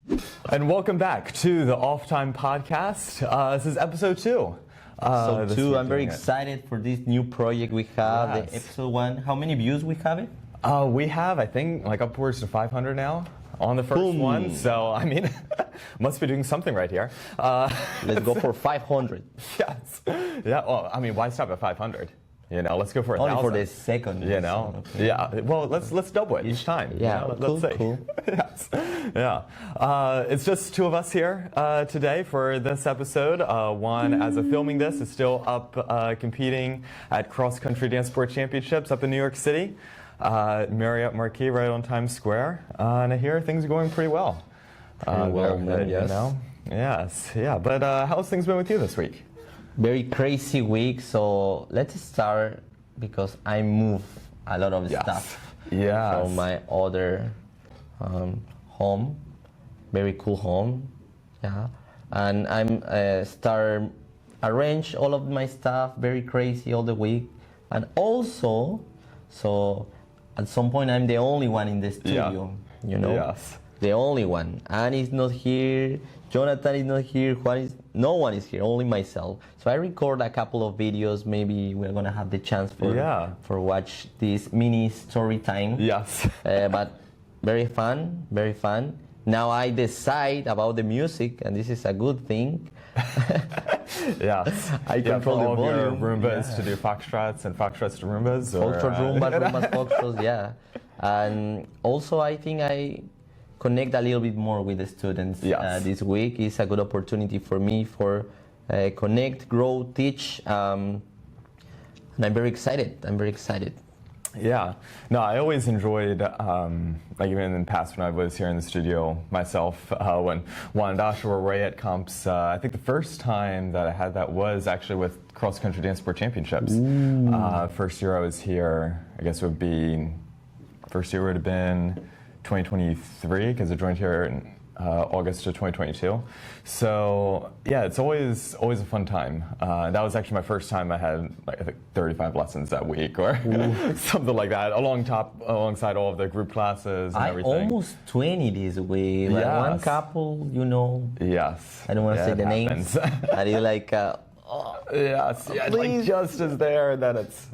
And welcome back to the Off Time Podcast. This is episode 2. I'm very excited for this new project we have, Yes. the episode 1. How many views we have it? We have, I think, like upwards to 500 now on the first Boom. one. So, I mean, must be doing something right here. Let's go for 500. Yes. Yeah, well, I mean, why stop at 500? You know, let's go for 1,000. Only for the second. You know, okay. yeah. Well, let's double it each time. Yeah, you know? cool, Let's see. cool. Yes, yeah. It's just 2 of us here today for this episode. Juan, as of filming this, is still up competing at cross country dance sport championships up in New York City, Marriott Marquis, right on Times Square. And I hear things are going pretty well. Man, yes. You know? Yes, yeah. But how's things been with you this week? Very crazy week, so let's start because I move a lot of stuff from my other home, very cool home, yeah, and I'm start arrange all of my stuff, very crazy all the week, and also, so at some point I'm the only one in the studio, you know, the only one. Annie is not here, Jonathan is not here, no one is here, only myself. So I record a couple of videos. Maybe we're gonna have the chance for watch this mini story time. Yes. But very fun, very fun. Now I decide about the music, and this is a good thing. Yes. I control the volume. Your Roombas to do foxtrots and foxtrots to Roombas. Foxtrot, Roombas, foxtrots, yeah. And also I think I connect a little bit more with the students this week. It's a good opportunity for me for connect, grow, teach, and I'm very excited. Yeah, no, I always enjoyed, like even in the past when I was here in the studio myself, when Juan and Astaire were away at comps, I think the first time that I had that was actually with Cross Country Dance Sport Championships. First year I was here, I guess first year would have been 2023, because I joined here in August of 2022. So yeah, it's always a fun time. That was actually my first time I had like I think 35 lessons that week or something like that, alongside all of the group classes and everything. Almost 20 this week. Like one couple, you know. Yes. I don't want to say the names. And you're like, yes, yeah, it's like just as there, and then it's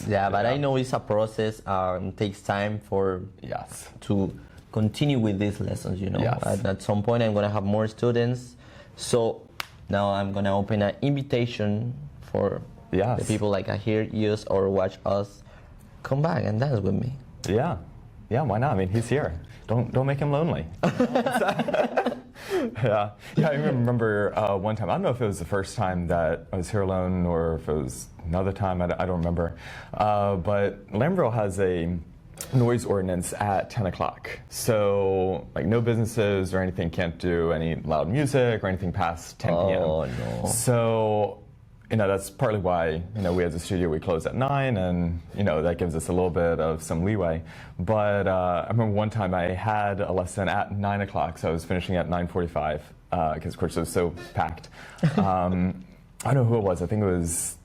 Yeah, but I know it's a process. Takes time for to continue with these lessons, you know. At some point I'm gonna have more students, so now I'm gonna open an invitation for the people like I hear us or watch us come back and dance with me. Yeah, why not? I mean, he's here. Don't make him lonely. Yeah, I remember one time, I don't know if it was the first time that I was here alone or if it was another time, I don't remember, but Lambertville has a noise ordinance at 10 o'clock. So, like, no businesses or anything can't do any loud music or anything past 10 p.m. Oh, no. So, you know, that's partly why, you know, we as a studio, we close at 9, and, you know, that gives us a little bit of some leeway. But I remember one time I had a lesson at 9 o'clock, so I was finishing at 9:45, because, of course, it was so packed. I don't know who it was. I think it was...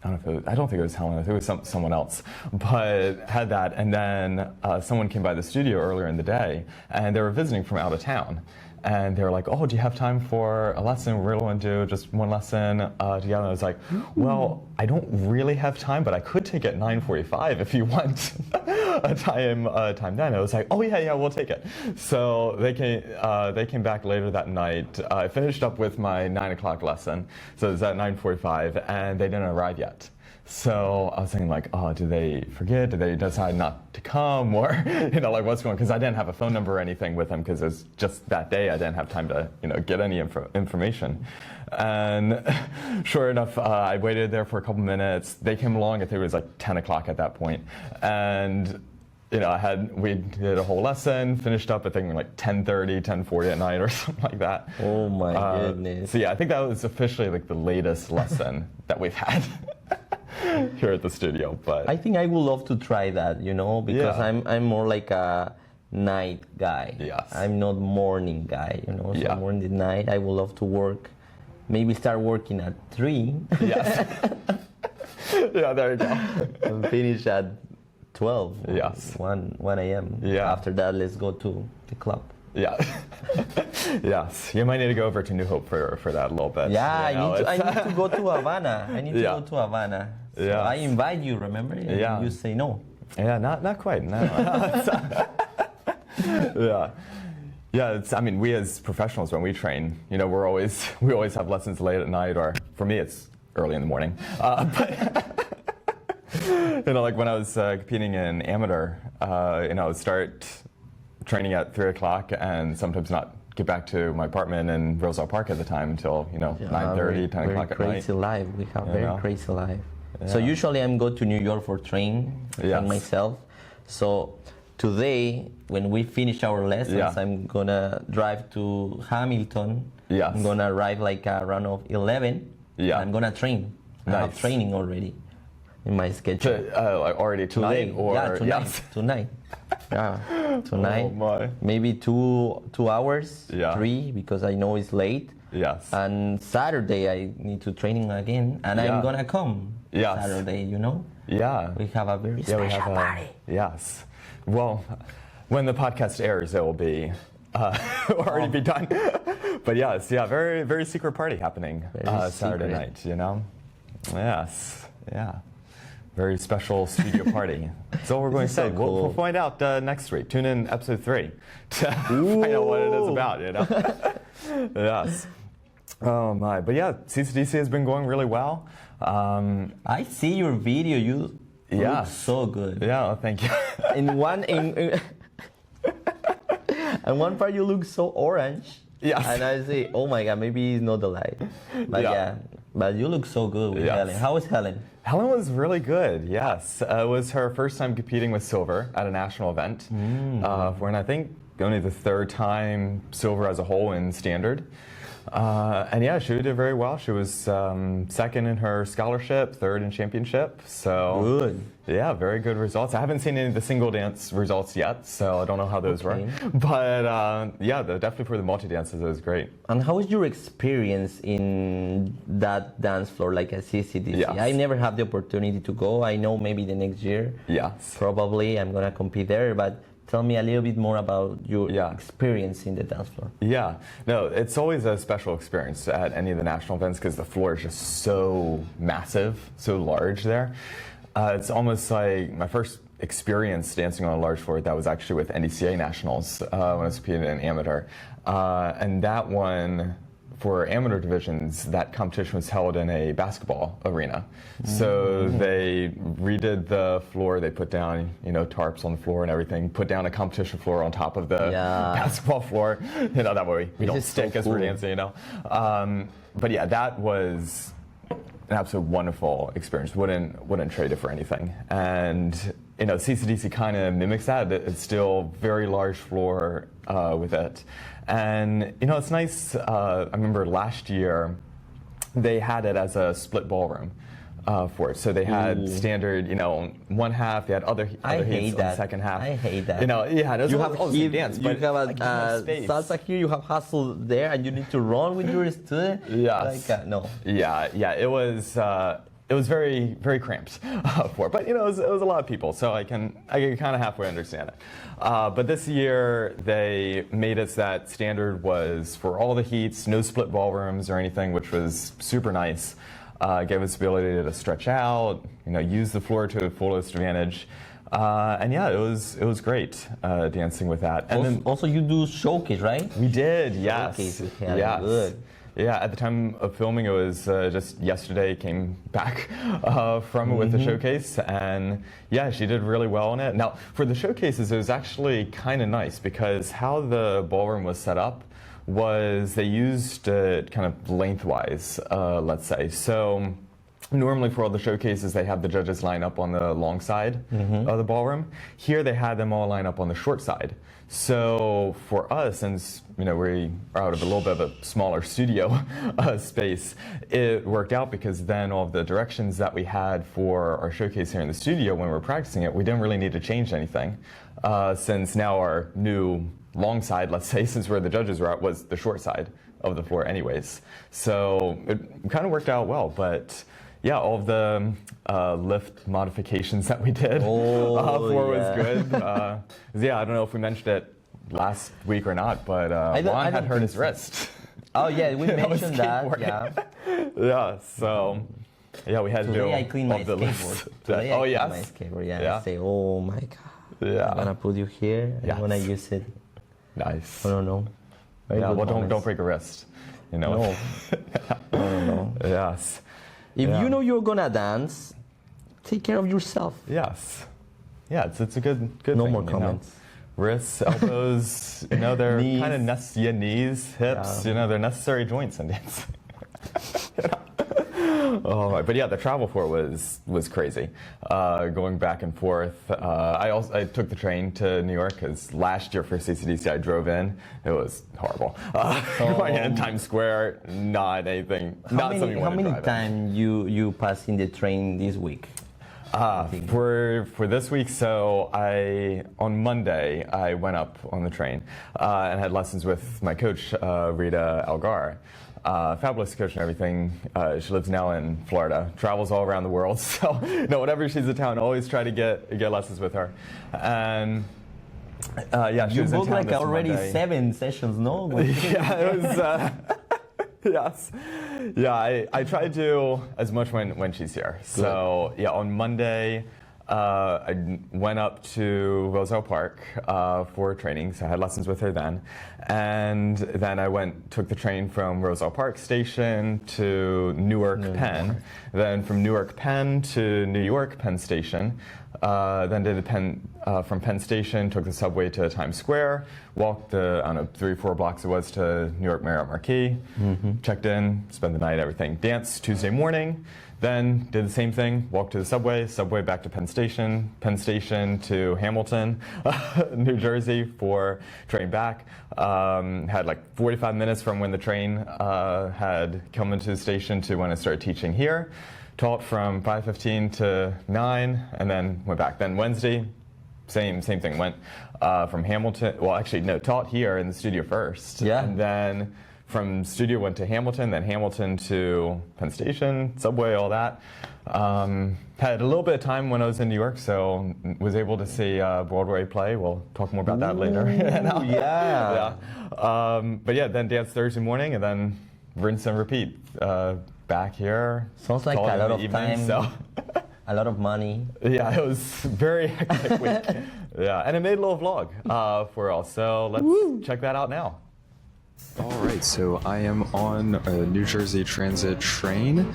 I don't think it was Helen, I think it was someone else, but had that, and then someone came by the studio earlier in the day, and they were visiting from out of town, and they were like, oh, do you have time for a lesson? We really want to do just one lesson together. And I was like, well, I don't really have time, but I could take it at 9:45 if you want a time then. And I was like, oh yeah, we'll take it. So they came back later that night. I finished up with my 9 o'clock lesson, so it was at 9:45, and they didn't arrive yet. So I was thinking, like, oh, did they forget? Did they decide not to come? Or, you know, like, what's going on? Because I didn't have a phone number or anything with them, because it was just that day I didn't have time to, you know, get any information. And sure enough, I waited there for a couple minutes. They came along, I think it was like 10 o'clock at that point. And, you know, we did a whole lesson, finished up, I think, like 10:30, 10:40 at night or something like that. Oh, my goodness. So, yeah, I think that was officially, like, the latest lesson that we've had here at the studio. But I think I would love to try that, you know, because I'm more like a night guy. Yes. I'm not morning guy, you know. So morning to night, I would love to work. Maybe start working at 3. Yes. Yeah, there you go. And finish at 12. Yes. 1 a.m. Yeah. After that, let's go to the club. Yeah. Yes. You might need to go over to New Hope for that a little bit. Yeah, I need to go to Havana. I need to go to Havana. So yeah. I invite you, remember? And you say no. Yeah, not quite. No. Yeah. Yeah, I mean, we as professionals, when we train, we always have lessons late at night, or for me, it's early in the morning. But like when I was competing in amateur, I would start training at 3 o'clock and sometimes not get back to my apartment in Roselle Park at the time until 9:30, 10 o'clock at night. Crazy life. We have very crazy life. Yeah. So usually I'm go to New York for train myself. So today, when we finish our lessons, I'm gonna drive to Hamilton. Yes. I'm gonna arrive like around 11. Yeah. I'm gonna train. I have training already in my schedule. Already tonight? Today. Or tonight. Yes. Tonight. Yeah, tonight. Oh my. Maybe 2 hours. Yeah. 3 because I know it's late. Yes. And Saturday I need to training again, and I'm gonna come. Yes. Saturday, Yeah. We have a very special party. Yes. Well, when the podcast airs, it will be already be done. But yes, very, very secret party happening Saturday night, Yes, yeah. Very special studio party. That's all we're going to say. So cool. We'll find out next week. Tune in episode 3 to find out what it is about, Yes. Oh my, but yeah, CCDC has been going really well. I see your video. You look so good. Yeah, well, thank you. in one part you look so orange. Yes. And I say, oh my God, maybe it's not the light. But but you look so good with Helen. How is Helen? Helen was really good, yes. It was her first time competing with silver at a national event. When I think only the 3rd time silver as a whole in standard. And yeah, she did very well. She was 2nd in her scholarship, 3rd in championship. So good. Yeah, very good results. I haven't seen any of the single dance results yet, so I don't know how those were. But yeah, definitely for the multi dances, it was great. And how was your experience in that dance floor, like a CCDC? Yes. I never had the opportunity to go. I know maybe the next year. Yes. Probably I'm gonna compete there, but. Tell me a little bit more about your experience in the dance floor. Yeah, no, it's always a special experience at any of the national events because the floor is just so massive, so large there. It's almost like my first experience dancing on a large floor that was actually with NDCA Nationals when I was competing in amateur. And that one, for amateur divisions, that competition was held in a basketball arena. So they redid the floor, they put down, tarps on the floor and everything, put down a competition floor on top of the basketball floor, that way we don't stink as we're dancing, But yeah, that was an absolute wonderful experience. Wouldn't trade it for anything. And CCDC kind of mimics that. It's still very large floor with it. And it's nice. I remember last year they had it as a split ballroom for it. So they had standard, one half. They had other heats on the second half. I hate that. There's you have dance, you but have a salsa here. You have hustle there, and you need to run with your student. Yes. No. Yeah. It was very, very cramped for it. But it was a lot of people, so I can kind of halfway understand it. But this year they made it so that standard was for all the heats, no split ballrooms or anything, which was super nice. Gave us the ability to stretch out, use the floor to the fullest advantage. And yeah, it was great dancing with that. And also you do showcase, right? We did, yes. Showcase with Helen. Good. Yeah, at the time of filming, it was just yesterday, came back from it with the showcase, and yeah, she did really well in it. Now, for the showcases, it was actually kind of nice because how the ballroom was set up was they used it kind of lengthwise, let's say. So normally for all the showcases, they have the judges line up on the long side of the ballroom. Here, they had them all line up on the short side. So for us, since we are out of a little bit of a smaller studio space, it worked out because then all of the directions that we had for our showcase here in the studio when we were practicing it, we didn't really need to change anything since now our new long side, let's say, since where the judges were at, was the short side of the floor anyways. So it kind of worked out well, but yeah, all of the lift modifications that we did for was good. Yeah, I don't know if we mentioned it last week or not, but Juan had hurt his wrist. Oh yeah, we mentioned that. Yeah. Yeah. So. Yeah, we had to do Today I cleaned my skateboard. Today oh I yes. cleaned my skateboard. Yeah. I say, oh my god. Yeah. I'm gonna put you here. And I'm gonna use it. Nice. I don't know. Yeah. Well, don't break a wrist. You know. No. Yes. If you know you're gonna dance, take care of yourself. Yes. Yeah, it's a good no thing, more comments. Wrists, elbows, they're kind of knees, hips, they're necessary joints in dance. Oh, but yeah, the travel for it was crazy. Going back and forth. I took the train to New York because last year for CCDC I drove in. It was horrible. Going in Times Square, not anything. Not something you want to drive in. How many times you pass in the train this week? For this week, so on Monday I went up on the train and had lessons with my coach Rita Algar. Fabulous coach and everything. She lives now in Florida, travels all around the world. So, whenever she's in town, always try to get lessons with her. And she was in town booked like already Monday. 7 sessions, no? Yeah, it was. Yes. Yeah, I try to do as much when she's here. So yeah, on Monday. I went up to Roselle Park for training, so I had lessons with her then. And then I took the train from Roselle Park Station to Newark Penn. Then from Newark Penn to New York Penn Station. Then did from Penn Station, took the subway to Times Square, walked I don't know, 3 or 4 blocks it was to New York Marriott Marquis, checked in, spent the night, everything. Danced Tuesday morning. Then did the same thing, walked to the subway back to Penn Station to Hamilton, New Jersey for train back. Had like 45 minutes from when the train had come into the station to when I started teaching here. Taught from 5:15 to 9 and then went back. Then Wednesday, same thing, went from Hamilton, taught here in the studio first. Yeah. And then from studio went to Hamilton, then Hamilton to Penn Station, subway, all that. Had a little bit of time when I was in New York, so was able to see Broadway play. We'll talk more about that later. Yeah. But yeah, then danced Thursday morning, and then rinse and repeat. Back here. Sounds like a lot of time. So. A lot of money. Yeah, it was very hectic week. Yeah, and I made a little vlog for all. So let's check that out now. All right, so I am on a New Jersey Transit train,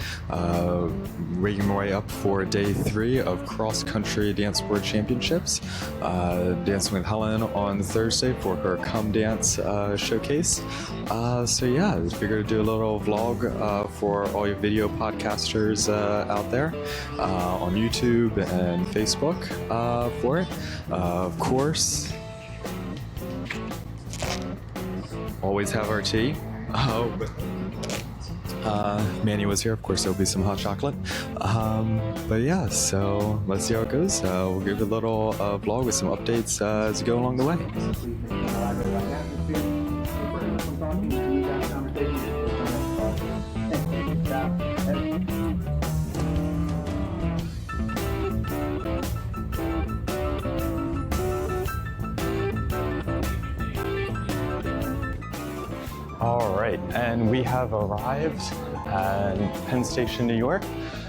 making my way up for day 3 of Cross Country Dance World Championships. Dancing with Helen on Thursday for her Come Dance showcase. So yeah, I figured to do a little vlog for all your video podcasters out there on YouTube and Facebook for it. Of course, always have our tea. Manny was here. Of course, there'll be some hot chocolate. But yeah, so let's see how it goes. We'll give you a little vlog with some updates as we go along the way. All right, and we have arrived at Penn Station, New York.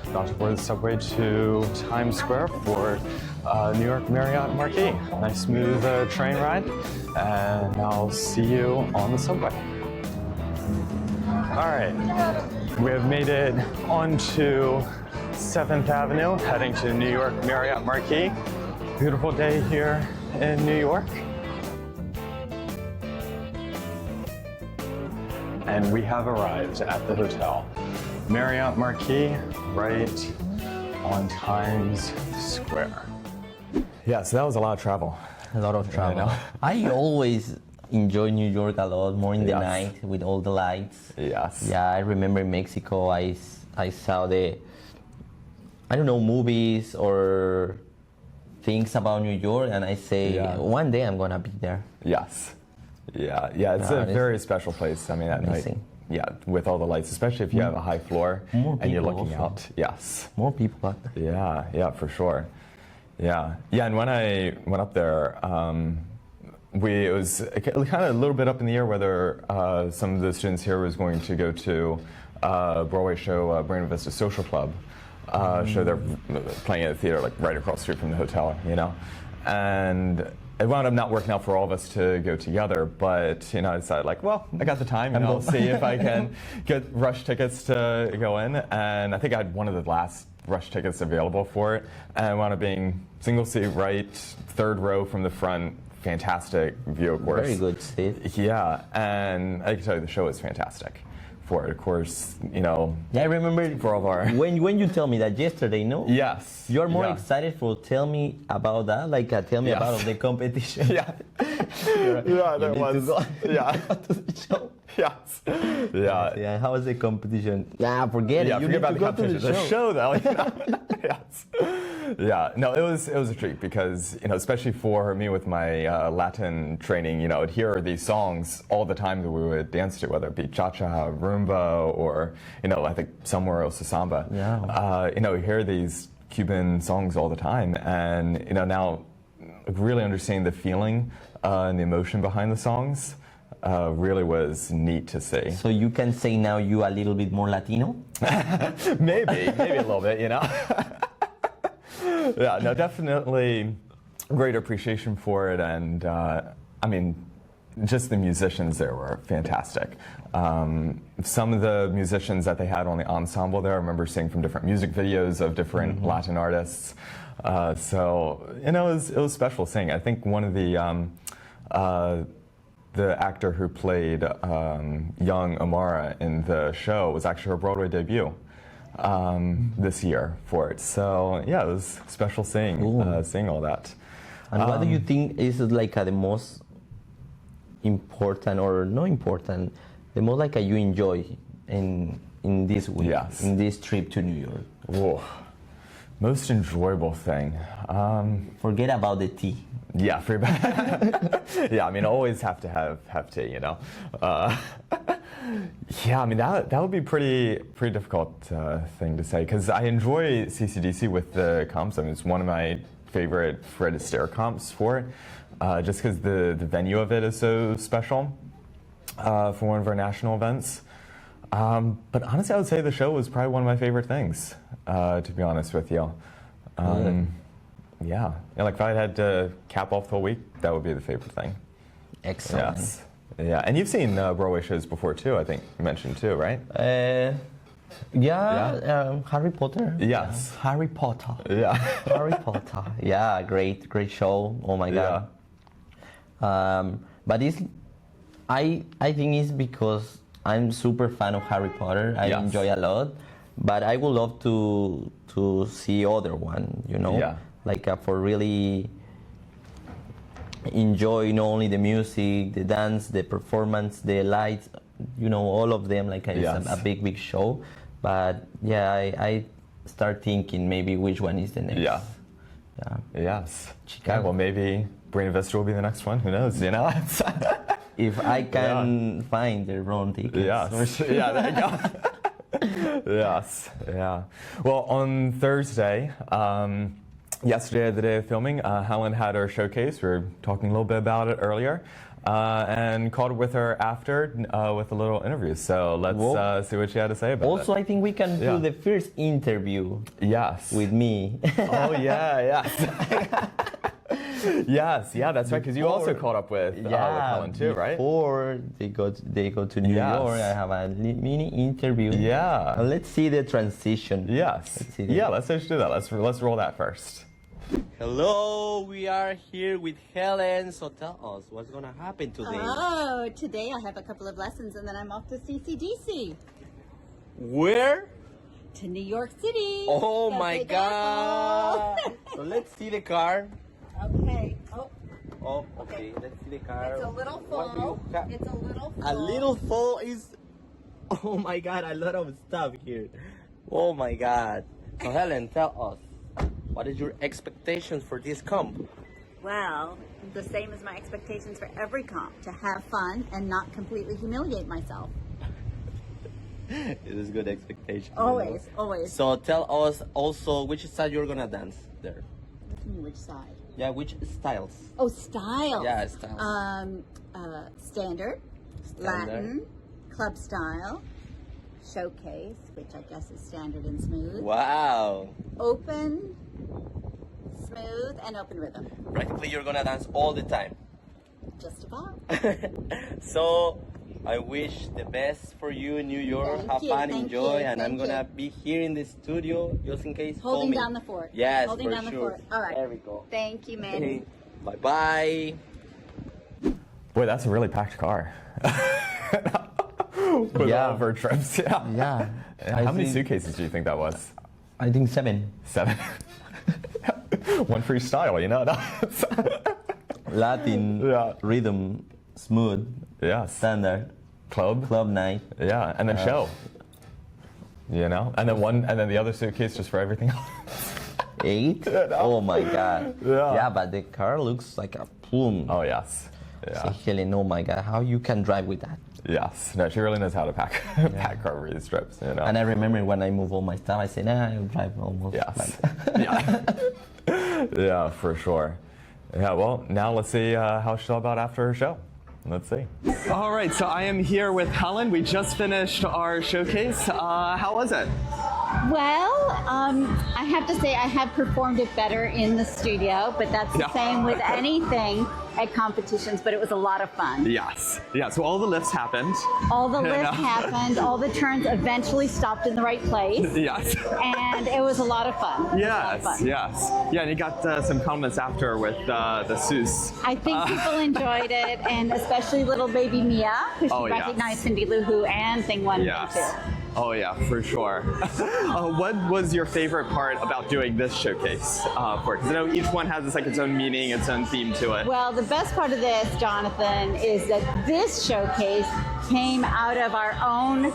About to board the subway to Times Square for New York Marriott Marquis. Nice smooth train ride, and I'll see you on the subway. All right, we have made it onto 7th Avenue, heading to New York Marriott Marquis. Beautiful day here in New York. And we have arrived at the hotel. Marriott Marquis, right on Times Square. Yeah, so that was a lot of travel. A lot of travel. I always enjoy New York a lot, more in the night with all the lights. Yes. Yeah, I remember in Mexico, I saw movies or things about New York, and I say, one day I'm gonna be there. Yes. Yeah, it's a very special place. I mean, at night, with all the lights, especially if you have a high floor and you're looking out. Yes. More people out there. Yeah, for sure. Yeah, and when I went up there, it was kind of a little bit up in the air whether some of the students here was going to go to Broadway show, Buena Vista Social Club show. They're playing at the theater like right across the street from the hotel, you know, and it wound up not working out for all of us to go together, but you know, I decided like, well, I got the time, and I'll see if I can get rush tickets to go in. And I think I had one of the last rush tickets available for it, and I wound up being single seat, right, third row from the front. Fantastic view, of course. Very good seat. Yeah, and I can tell you the show is fantastic for it, of course, you know. Yeah, I remember for all of our when you tell me that yesterday, no? Yes. You're more excited for tell me about that, like tell me about the competition. Yeah. Yeah, that was. Yeah. To the show. Yes. Yeah. Yeah. How was the competition? Yeah, forget Yeah, it. You forget need about to the go competition. to the show. Though. Yes. Yeah. No, it was a treat because, you know, especially for me with my Latin training, you know, I'd hear these songs all the time that we would dance to, whether it be cha-cha, rumba, or, you know, I think somewhere else samba. Yeah. You know, we hear these Cuban songs all the time, and you know, now really understanding the feeling and the emotion behind the songs really was neat to see. So you can say now you a little bit more Latino? maybe a little bit, you know. Yeah, no, definitely great appreciation for it, and I mean, just the musicians there were fantastic. Some of the musicians that they had on the ensemble there, I remember seeing from different music videos of different Latin artists. So, you know, it was special seeing. I think one of the actor who played young Amara in the show was actually her Broadway debut this year for it. So, yeah, it was special seeing all that. And what do you think is like the most important, or not important, the most like you enjoy in this week, in this trip to New York? Whoa. Most enjoyable thing. Forget about the tea. Yeah, yeah. I mean, always have to have tea, you know. Yeah, I mean that would be pretty difficult thing to say, because I enjoy CCDC with the comps. I mean, it's one of my favorite Fred Astaire comps for it. Just because the venue of it is so special for one of our national events. But honestly, I would say the show was probably one of my favorite things, to be honest with you. Yeah, like if I had to cap off the whole week, that would be the favorite thing. Excellent. Yes. Yeah, and you've seen Broadway shows before too, I think you mentioned too, right? Harry Potter. Yes. Harry Potter. Yeah. Harry Potter. Yeah, great show. Oh my God. Yeah. But I think it's because I'm super fan of Harry Potter. I enjoy a lot, but I would love to see other one. You know, like for really enjoy not only the music, the dance, the performance, the lights. You know, all of them. Like it's a big show. But yeah, I start thinking maybe which one is the next. Yeah. Yes. Chicago. Well, maybe Buena Vista will be the next one. Who knows? You know. If I can find the wrong tickets. Yes. Yeah. There you go. Yes. Yeah. Well, on Thursday, yesterday, the day of filming, Helen had her showcase. We were talking a little bit about it earlier. And caught up with her after with a little interview. So let's see what she had to say about it. Also, I think we can do the first interview. Yes. With me. Oh yeah. Yes, yeah, that's right. Because you also caught up with Helen too, right? Before they go to New York, I have a mini interview. Yeah. Let's see the transition. Yes. Let's just do that. Let's roll that first. Hello, we are here with Helen. So tell us what's gonna happen today. Oh, today I have a couple of lessons and then I'm off to CCDC. Where? To New York City. Oh my God. So let's see the car. Okay. Oh, okay. Let's see the car. It's a little full. It's a little full. A little full is. Oh my God! A lot of stuff here. Oh my God. So Helen, tell us. What is your expectations for this comp? Well, the same as my expectations for every comp, to have fun and not completely humiliate myself. It is good expectation. Always. So tell us also which side you're gonna dance there. Which side? Yeah, which styles? Oh, styles. Yeah, styles. Standard, Latin, club style, showcase, which I guess is standard and smooth. Wow. Open, smooth, and open rhythm. Practically you're gonna dance all the time. Just about. So I wish the best for you in New York. Thank Have you, fun, thank enjoy, you, and I'm thank gonna you. be here in the studio just in case. Holding call me. down the fort. Yes, Holding for down the sure. fort. All right. There we go. Thank you, Manny. Bye bye. Boy, that's a really packed car. With all of our trips, Yeah. How many suitcases do you think that was? I think 7. 7. One free style, you know. Latin, rhythm, smooth, standard, club night. Yeah, and then show. You know, and then the other suitcase just for everything else. 8? Oh my God. Yeah, but the car looks like a plume. Oh yes. Yeah. So Helen, oh my God, how you can drive with that? Yes. No, she really knows how to pack car for these trips. You know. And I remember when I move all my stuff, I said, I'll drive almost. Yes. Like Yeah. Yeah, for sure. Yeah. Well, now let's see how she's all about after her show. Let's see. All right, so I am here with Helen. We just finished our showcase. How was it? Well, I have to say I have performed it better in the studio, but that's the same with anything at competitions, but it was a lot of fun. Yes. Yeah, so all the lifts happened. All the lifts happened, all the turns eventually stopped in the right place. Yes. And it was a lot of fun. Yes, yes. Yeah, and you got some comments after with the Seuss. I think people enjoyed it, and especially little baby Mia, because she recognized Cindy Lou Who and Thing 1 and Thing 2. Oh yeah, for sure. What was your favorite part about doing this showcase for it? Because I know each one has its own meaning, its own theme to it. Well, the best part of this, Jonathan, is that this showcase came out of our own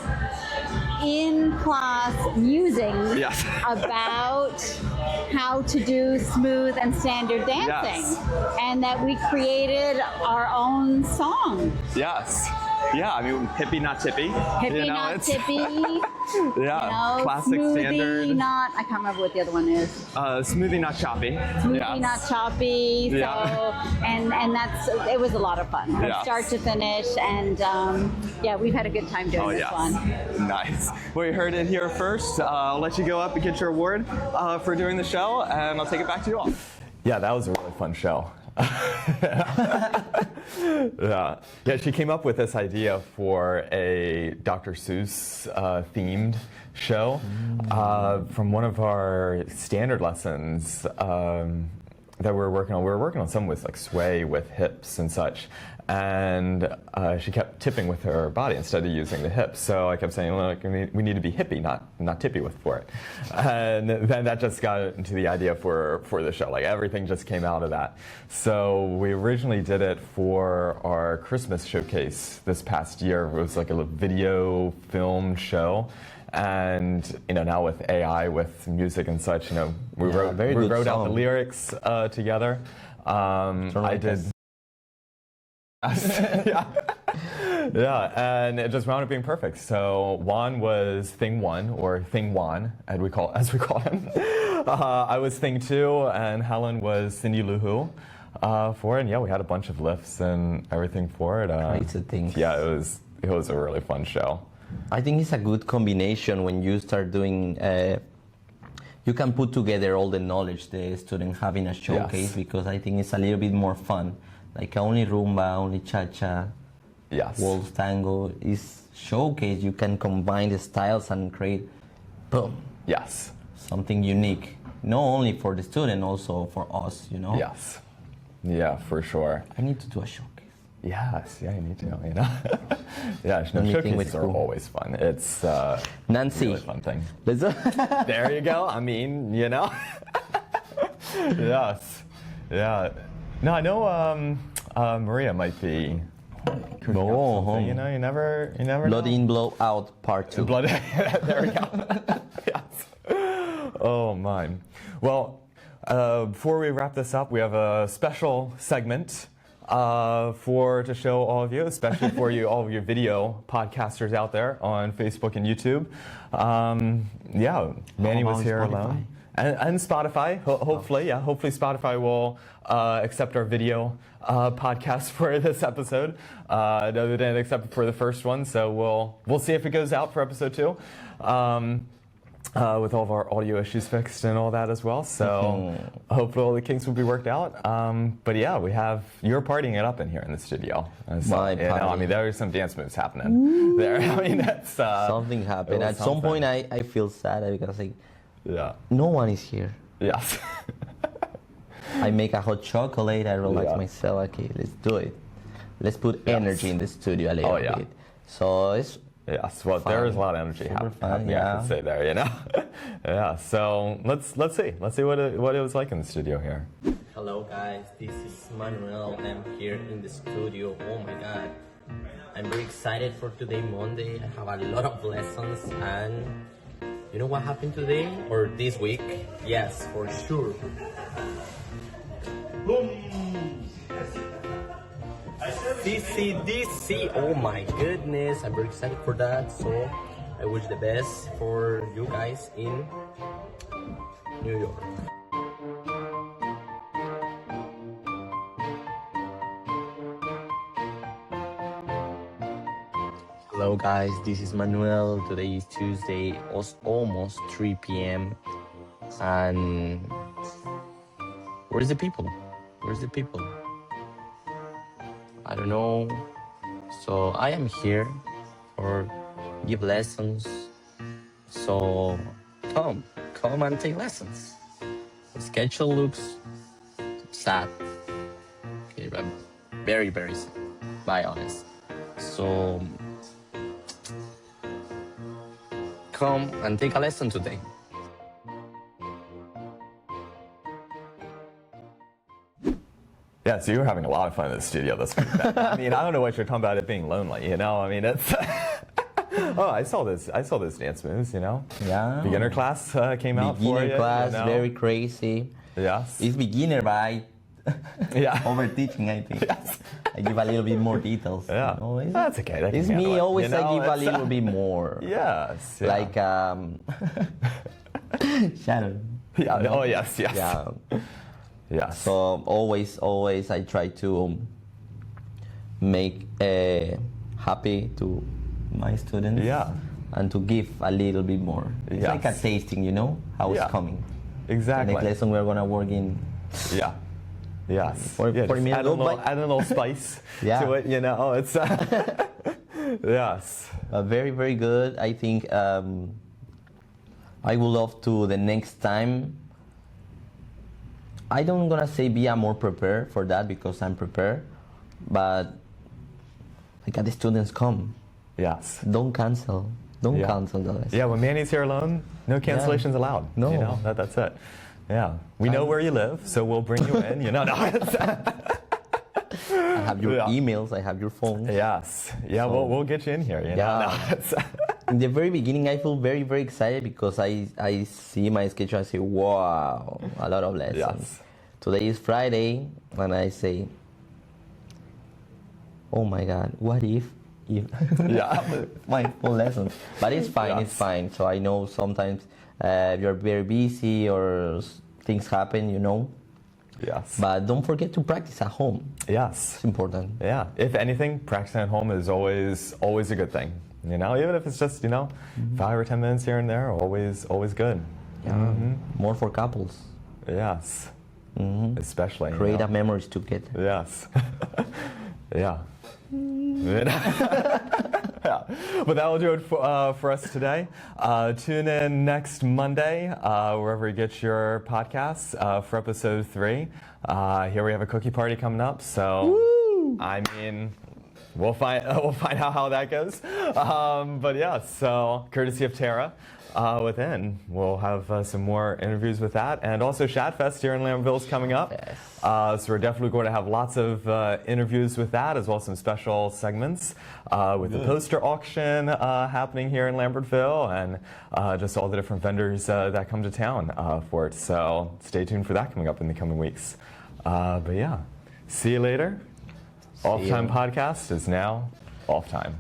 in-class musings about how to do smooth and standard dancing, and that we created our own song. Yes. Yeah, I mean, hippie, not tippy. Hippie, not tippy. Yeah, classic, smoothie, standard. Not, I can't remember what the other one is. Smoothie, not choppy. Smoothie, not choppy. So, and that's, it was a lot of fun from start to finish. And yeah, we've had a good time doing this one. Nice. Well, you heard it here first. I'll let you go up and get your award for doing the show, and I'll take it back to you all. Yeah, that was a really fun show. Yeah, she came up with this idea for a Dr. Seuss themed show from one of our standard lessons that we were working on. We were working on some with like sway with hips and such, and she kept tipping with her body instead of using the hips. So I kept saying, look, we need to be hippie, not tippy for it. And then that just got into the idea for the show. Like everything just came out of that. So we originally did it for our Christmas showcase this past year. It was like a video film show. And now with AI, with music and such, we wrote out the lyrics together. I did. Yeah, and it just wound up being perfect. So Juan was Thing 1, or Thing Juan, as we call him. I was Thing 2, and Helen was Cindy Lou Who for it. And yeah, we had a bunch of lifts and everything for it. Crazy things. Yeah, it was a really fun show. I think it's a good combination when you start doing. You can put together all the knowledge the student have in a showcase, because I think it's a little bit more fun. Like only rumba, only cha-cha, waltz, tango is showcase. You can combine the styles and create, boom, something unique. Not only for the student, also for us, Yes, yeah, for sure. I need to do a showcase. Yes, yeah, you need to, Yeah, showcases are always fun. It's Nancy. a really fun thing. There you go. I mean, Yes. Yeah. No, I know Maria might be. No, you never Blood know. in, blow out, part 2. There we go. Yes. Oh my. Well, before we wrap this up, we have a special segment to show all of you, especially for all of your video podcasters out there on Facebook and YouTube. Manny was here alone. and Spotify, hopefully, yeah. Hopefully Spotify will accept our video podcast for this episode. No, they didn't accept it for the first one, so we'll see if it goes out for episode 2. With all of our audio issues fixed and all that as well. So hopefully all the kinks will be worked out. But yeah, you're partying it up in here in the studio. So, I mean, there are some dance moves happening there. I mean, that's... something happened. At some point, I feel sad because no one is here. Yes. I make a hot chocolate. I relax myself. Okay, let's do it. Let's put energy in the studio a little bit. So it's... Yes, well, there is a lot of energy happening, I can say there, Yeah, so let's see what it was like in the studio here. Hello guys, this is Manuel. I'm here in the studio. Oh my god, I'm very excited for today, Monday. I have a lot of lessons, and you know what happened today or this week? Yes, for sure. Boom! CCDC, oh my goodness, I'm very excited for that. So I wish the best for you guys in New York. Hello guys, this is Manuel. Today is Tuesday, almost 3 p.m. and where's the people? I don't know. So I am here for give lessons. So come and take lessons. The schedule looks sad. Okay, but very, very sad, be honest. So come and take a lesson today. Yeah, so you were having a lot of fun in the studio this week. I mean, I don't know what you're talking about it being lonely, I mean, it's... I saw those dance moves, Yeah. Beginner class came out for you. Beginner class, very crazy. Yes. It's beginner, but overteaching, I think. Yes. I give a little bit more details. Yeah. That's okay. It's me, always I give a little bit more. Yes. Yeah. Like, Sharon. Yeah. Oh, yes. Yeah. Yeah. So always I try to make happy to my students. Yeah. And to give a little bit more. It's like a tasting, how it's coming. Exactly. The next lesson we're gonna work in. Yeah. Yes. For me, add a little spice to it. It's yes. Very, very good. I think I would love to the next time. I don't gonna say be more prepared for that because I'm prepared, but I got the students come. Yes. Don't cancel. Don't cancel the lesson. Yeah, when Manny's here alone, no cancellations allowed. No. That's it. Yeah. We know where you live, so we'll bring you in. No. I have your emails. I have your phone. Yes. Yeah. So, we'll get you in here. In the very beginning, I feel very, very excited because I see my schedule. I say, wow, a lot of lessons. Yes. Today is Friday, and I say, oh my God, what if my full lessons? But it's fine. It's fine. So I know sometimes you're very busy or things happen. Yes. But don't forget to practice at home. Yes. It's important. Yeah. If anything, practicing at home is always a good thing. Even if it's just 5 or 10 minutes here and there, always good. Yeah. More for couples. Yes. Especially create memories together. Yes. Yeah. Yeah. But that will do it for us today. Tune in next Monday, wherever you get your podcasts, for episode 3. Here we have a cookie party coming up, so I mean, we'll find out how that goes. But yeah, so courtesy of Tara. Within, we'll have some more interviews with that, and also Shadfest here in Lambertville is coming up. Yes. So we're definitely going to have lots of interviews with that, as well as some special segments with the poster auction happening here in Lambertville, and just all the different vendors that come to town for it. So stay tuned for that coming up in the coming weeks. But yeah, see you later. Off Time Podcast is now off time.